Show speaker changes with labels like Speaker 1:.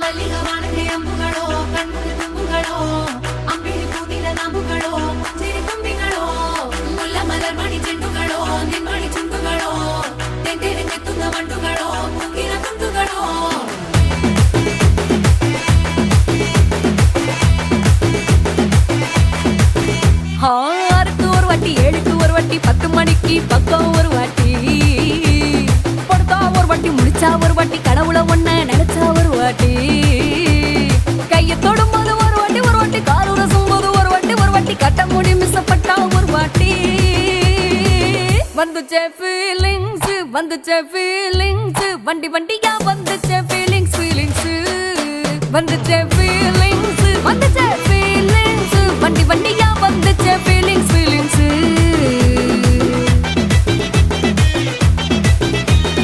Speaker 1: மல்லிகவானத்தை அம்புகளோ கண்முக தும்புகளோ அம்பிழி பூனில நம்புகளோ சிறு தும்பிகளோ முல்ல மலர் மணி செண்டுகளோ நின்மணி சுண்டுகளோ தென்தெருங்கெத்துங்க வண்டுகளோ முங்கின துண்டுகளோ
Speaker 2: ஆறுக்கு ஒரு வாட்டி 7க்கு ஒரு வாட்டி 10 மணிக்கு பக்கம் ஒரு வாட்டி படுத்தா ஒரு வாட்டி முடிச்சா ஒரு வாட்டி கடவுளை ஒன்ன நினைச்சா ஒரு வாட்டி கையை தொடும்போது ஒரு வாட்டி காலூர சும்போது ஒரு வாட்டி கட்ட முடி மிசப்பட்டா ஒரு வாட்டி வந்துச்சே ஃபீலிங்ஸ் வண்டி வண்டியா வந்துச்சே ஃபீலிங்ஸ் வந்துச்சே ஃபீலிங்ஸ் வந்துச்சே